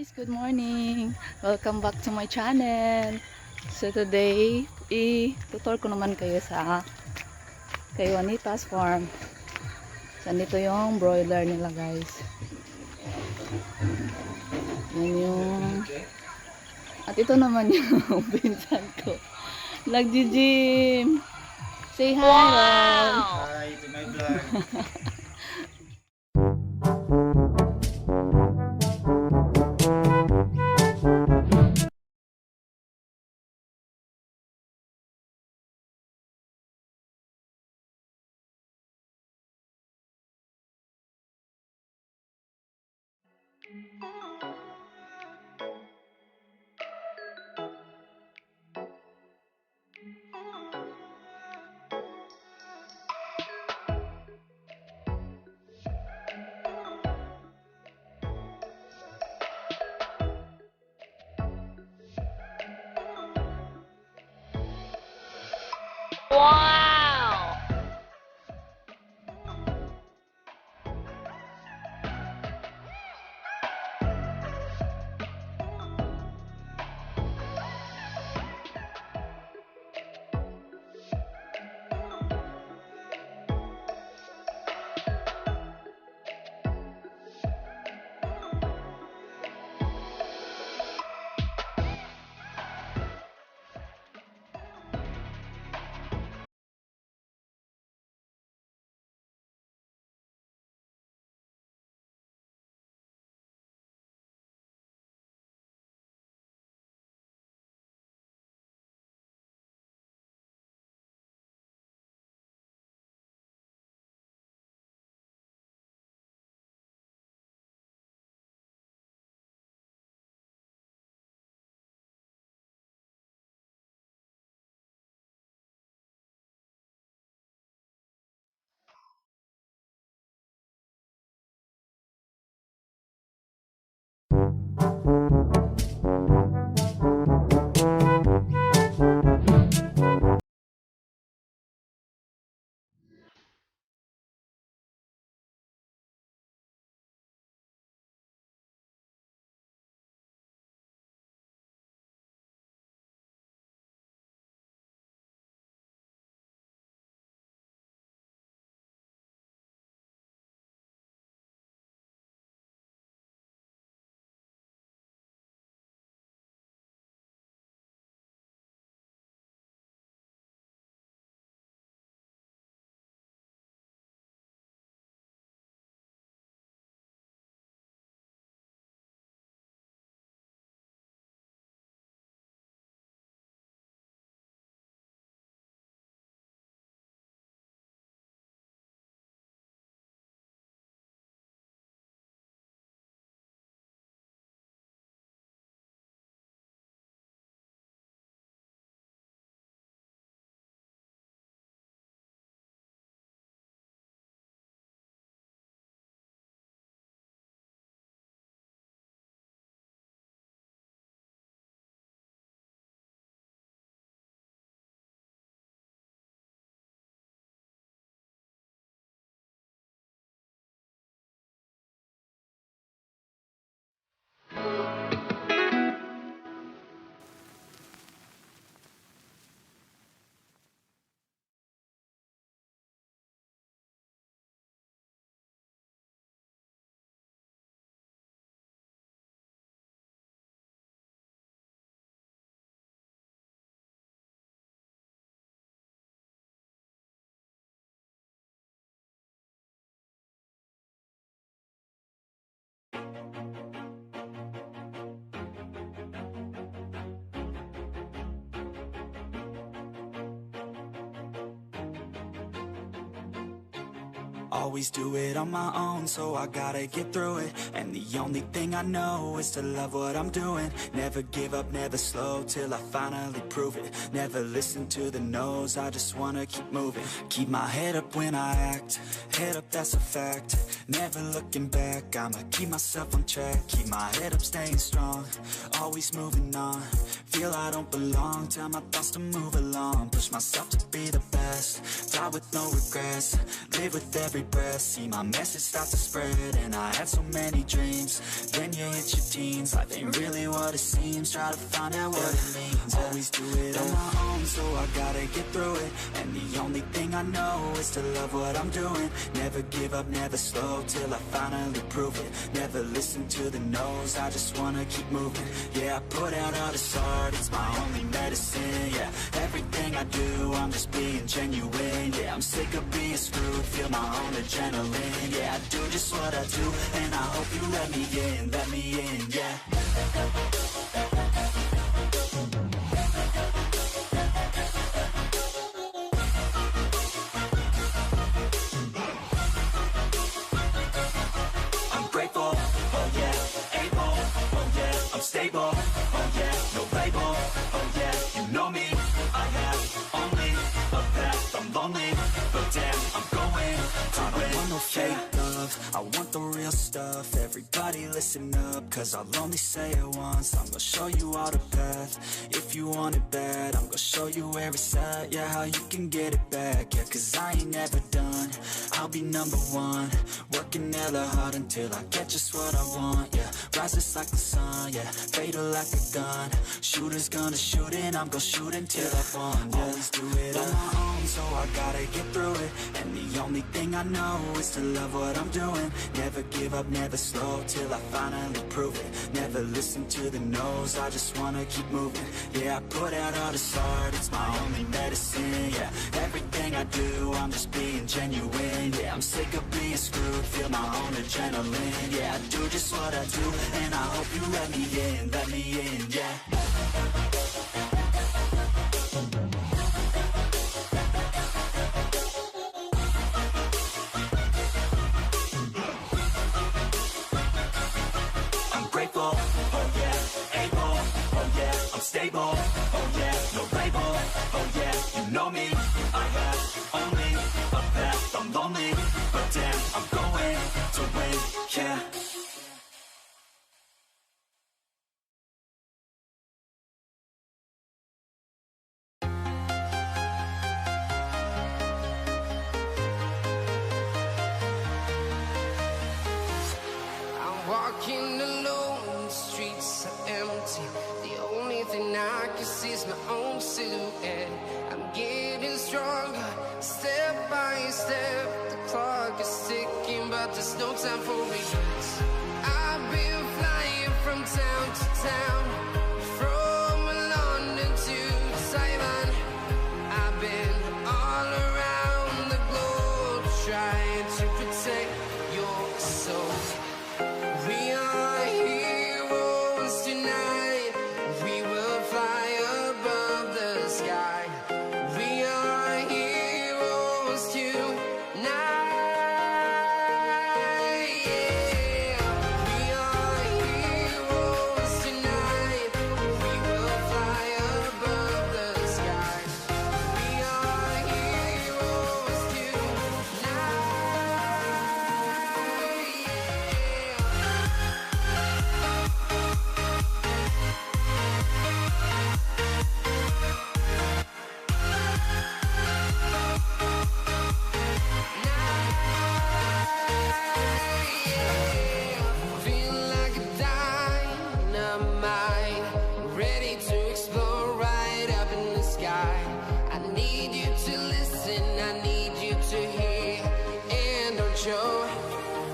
Guys, good morning! Welcome back to my channel. So today, i-tutor ko naman kayo kay Juanita'S Farm. So dito yung broiler nila, guys. Yan yung at ito naman yung pinsan ko. Nag-gym. Say hi, Ron. Hi to my vlog. Wow! Always do it on my own, so I gotta get through it. And the only thing I know is to love what I'm doing. Never give up, never slow, till I finally prove it. Never listen to the no's, I just wanna keep moving. Keep my head up when I act, head up, that's a fact. Never looking back, I'ma keep myself on track. Keep my head up, staying strong, always moving on. Feel I don't belong, tell my thoughts to move along. Push myself to be the best, die with no regrets. Live with every breath, see my message start to spread. And I had so many dreams, then you hit your teens. Life ain't really what it seems, try to find out what it means. Always do it on my own, so I gotta get through it. And the only thing I know is to love what I'm doing. Never give up, never slow, till I finally prove it. Never listen to the no's, I just wanna keep moving. Yeah, I put out all this art, it's my only medicine. Yeah, everything I do, I'm just being genuine. Yeah, I'm sick of being screwed, feel my own adrenaline. Yeah, I do just what I do, and I hope you let me in, yeah. I'm grateful, oh yeah, able, oh yeah, I'm stable, oh yeah, no label, oh yeah, you know me, I have only a path, I'm lonely, but damn, I'm going to win. I don't want no fake love, I want the real stuff. Everybody listen up, cause I'll only say it once. I'm gonna show you all the path, if you want it bad. I'm gonna show you where it's at, yeah, how you can get it back. Yeah, cause I ain't never done, I'll be number one. Working hella hard until I get just what I want, yeah. Rises like the sun, yeah, fatal like a gun. Shooter's gonna shoot and I'm gonna shoot until I've won, yeah. Always do it on my own, so I gotta get through it. And the only thing I know is to love what I'm doing. Never give up, never slow, till I finally prove it. Never listen to the no's, I just wanna keep moving. Yeah, I put out all this art, it's my only medicine. Yeah, everything I do, I'm just being genuine. Yeah, I'm sick of being screwed, feel my own adrenaline. Yeah, I do just what I do, and I hope you let me in, yeah. Oh yeah, able, oh yeah, I'm stable, oh yeah, no label, oh yeah, you know me, I have only a path, I'm lonely, but damn, I'm going to win, yeah. I'm walking alone, the streets are empty. The only thing I can see is my own silhouette. I'm getting stronger, step by step. The clock is ticking, but there's no time for regrets. I've been flying from town to town, from London to Taiwan. I've been all around the globe, trying to protect your soul. We are heroes tonight, we will fly above the sky. We are heroes tonight, yeah. We are heroes tonight, we will fly above the sky. We are heroes tonight, yeah. Feel like a dynamite, ready to explode right up in the sky. I need you to listen, I need you to hear, and don't show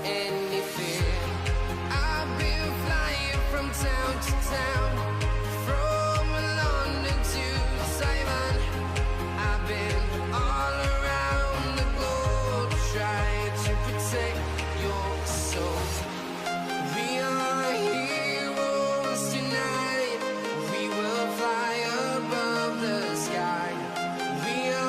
any fear. I've been flying from town to town, from London to Taiwan. I've been all around the globe, trying to protect your soul. We are heroes tonight, we will fly above the sky. We are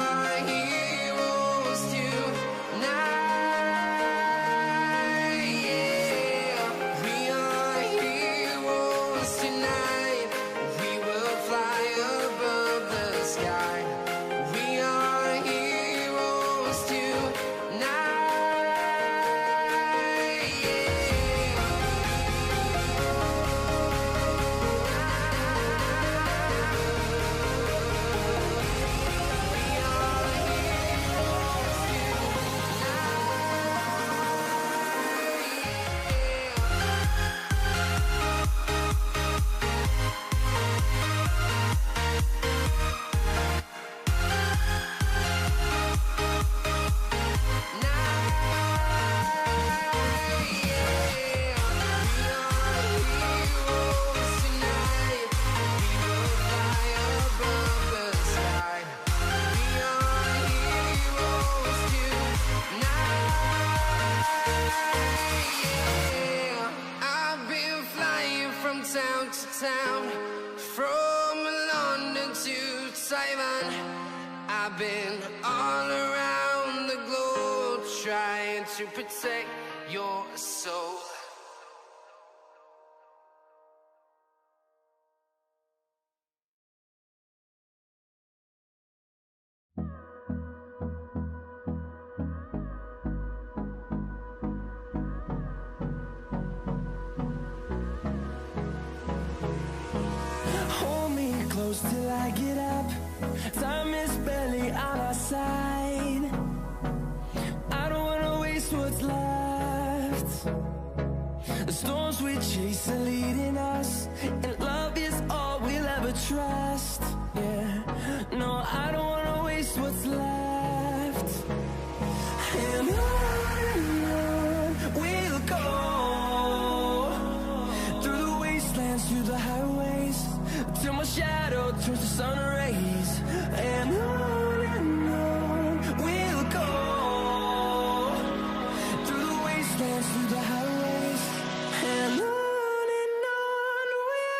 Simon. I've been all around the globe trying to protect your soul. Hold me close till I get up. Time is barely on our side. I don't wanna waste what's left. The storms we chase are leading us, and love is all we'll ever trust. Yeah, no, I don't wanna waste what's left. And on we'll go, through the wastelands, through the highways, till my shadow turns to sun rays. And on we'll go, through the wastelands, through the highways, and on we'll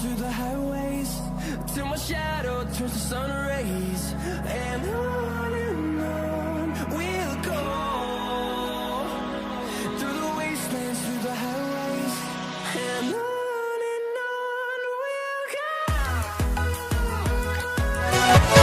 through the highways, till my shadow turns to sun rays. And on we'll go, through the wastelands, through the highways, and on we'll go.